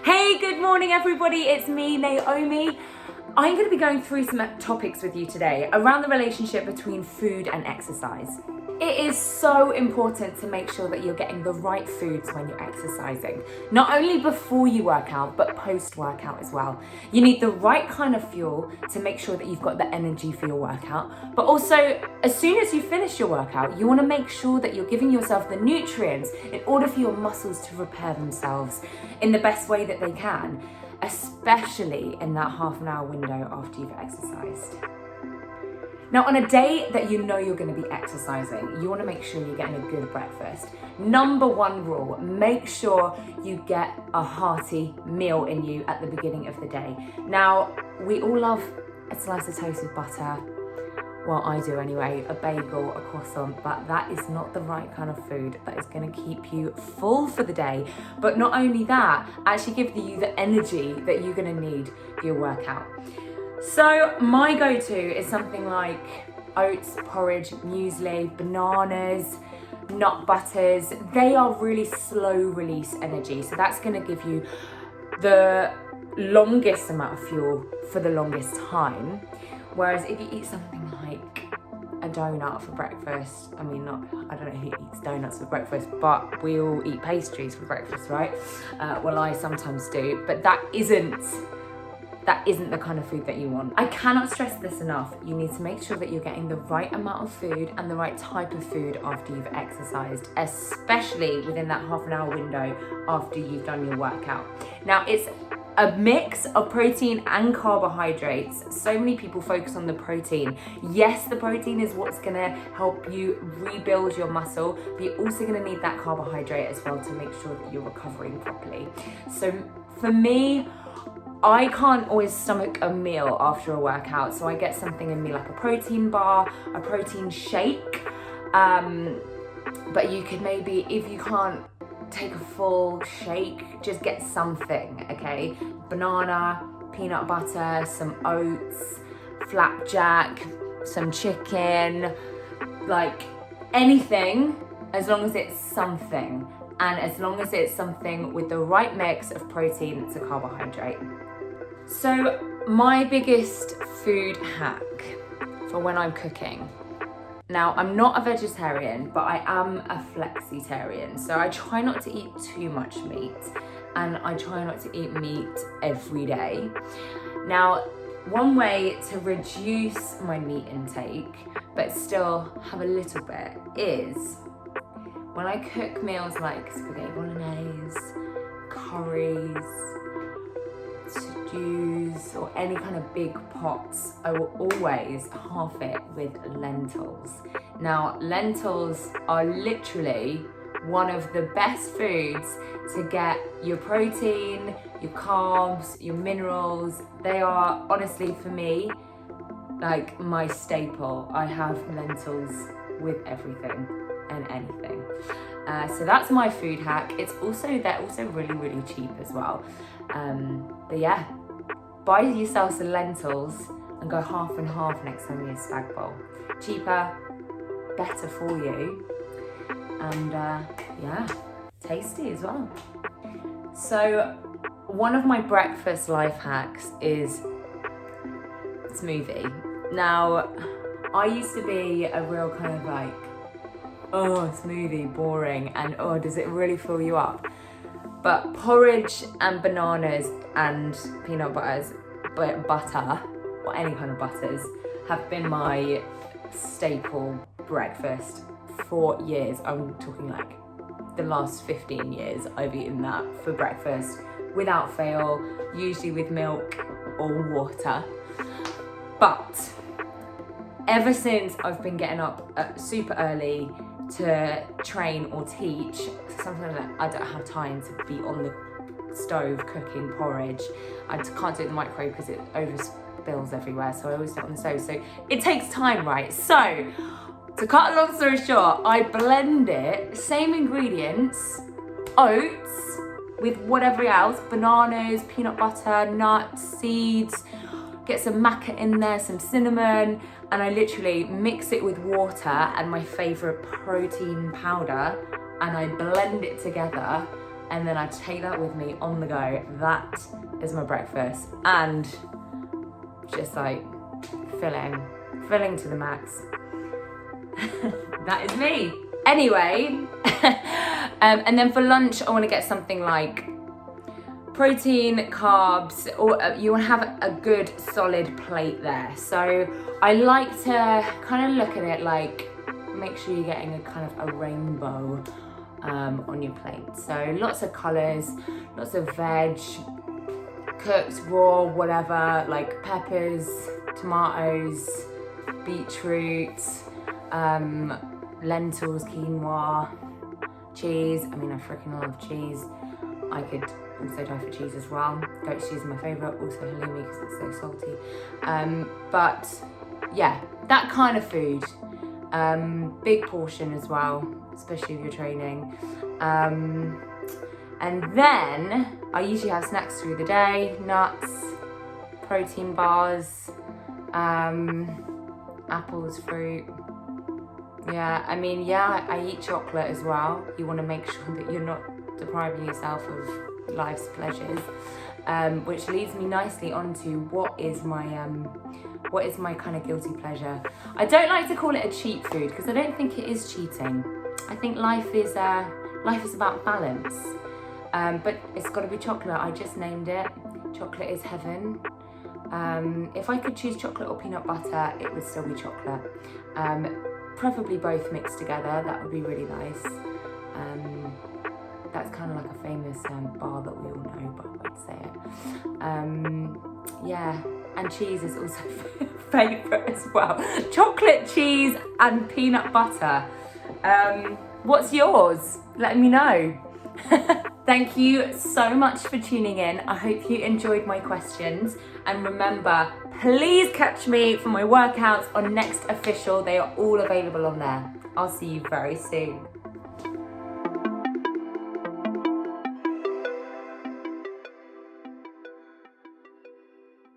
Hey, good morning everybody, it's me, Naomi. I'm going to be going through some topics with you today around the relationship between food and exercise. It is so important to make sure that you're getting the right foods when you're exercising. Not only before you work out, but post-workout as well. You need the right kind of fuel to make sure that you've got the energy for your workout. But also, as soon as you finish your workout, you want to make sure that you're giving yourself the nutrients in order for your muscles to repair themselves in the best way that they can, especially in that half an hour window after you've exercised. Now, on a day that you know you're going to be exercising, you want to make sure you're getting a good breakfast. Number one rule, make sure you get a hearty meal in you at the beginning of the day. Now, we all love a slice of toast with butter. Well, I do anyway, a bagel, a croissant, but that is not the right kind of food that is going to keep you full for the day. But not only that, actually give you the energy that you're going to need for your workout. So my go-to is something like oats, porridge, muesli, bananas, nut butters. They are really slow release energy. So that's going to give you the longest amount of fuel for the longest time. Whereas if you eat something like a donut for breakfast, I don't know who eats donuts for breakfast, but we all eat pastries for breakfast, right? Well, I sometimes do, but that isn't the kind of food that you want. I cannot stress this enough. You need to make sure that you're getting the right amount of food and the right type of food after you've exercised, especially within that half an hour window after you've done your workout. Now, it's a mix of protein and carbohydrates. So many people focus on the protein. Yes, the protein is what's gonna help you rebuild your muscle, but you're also gonna need that carbohydrate as well to make sure that you're recovering properly. So for me, I can't always stomach a meal after a workout, so I get something in me like a protein bar, a protein shake, but you could maybe, if you can't take a full shake, just get something, okay? Banana, peanut butter, some oats, flapjack, some chicken, like anything, as long as it's something. And as long as it's something with the right mix of protein to carbohydrate. So my biggest food hack for when I'm cooking. Now, I'm not a vegetarian, but I am a flexitarian. So I try not to eat too much meat, and I try not to eat meat every day. Now, one way to reduce my meat intake, but still have a little bit, is when I cook meals like spaghetti bolognese, curries, stews, or any kind of big pots, I will always half it with lentils. Now, lentils are literally one of the best foods to get your protein, your carbs, your minerals. They are, honestly, for me, like my staple. I have lentils with everything and anything. So that's my food hack. They're also really, really cheap as well. But yeah, buy yourself some lentils and go half and half next time you eat a spag bowl. Cheaper, better for you, and yeah, tasty as well. So one of my breakfast life hacks is smoothie. Now, I used to be a real kind of like, oh, smoothie, boring, and oh, does it really fill you up? But porridge and bananas and peanut butter, or any kind of butters, have been my staple breakfast for years. I'm talking like the last 15 years I've eaten that for breakfast without fail, usually with milk or water. But ever since I've been getting up super early to train or teach, sometimes I don't have time to be on the stove cooking porridge. I can't do it in the microwave because it overspills everywhere, so I always do it on the stove. So it takes time, right? So to cut a long story short, I blend it, same ingredients, oats with whatever else, bananas, peanut butter, nuts, seeds, get some maca in there, some cinnamon, and I literally mix it with water and my favorite protein powder, and I blend it together, and then I take that with me on the go. That is my breakfast, and just like filling to the max. That is me. Anyway, and then for lunch, I want to get something like protein, carbs, or you want to have a good solid plate there. So I like to kind of look at it like, make sure you're getting a kind of a rainbow on your plate. So lots of colours, lots of veg, cooked, raw, whatever, like peppers, tomatoes, beetroot, lentils, quinoa, cheese. I mean, I freaking love cheese. I could also die for cheese as well. Goat cheese is my favourite, also halloumi because it's so salty. But yeah, that kind of food. Big portion as well, especially if you're training. And then I usually have snacks through the day, nuts, protein bars, apples, fruit. Yeah, I mean, yeah, I eat chocolate as well. You want to make sure that you're not depriving yourself of life's pleasures, which leads me nicely onto what is my kind of guilty pleasure. I don't like to call it a cheat food because I don't think it is cheating. I think life is about balance. But it's got to be chocolate. I just named it. Chocolate is heaven. If I could choose chocolate or peanut butter, it would still be chocolate. Preferably both mixed together. That would be really nice. That's kind of like a famous bar that we all know, but I won't say it. Yeah, and cheese is also favourite as well. Chocolate, cheese, and peanut butter. What's yours? Let me know. Thank you so much for tuning in. I hope you enjoyed my questions. And remember, please catch me for my workouts on Next Official. They are all available on there. I'll see you very soon.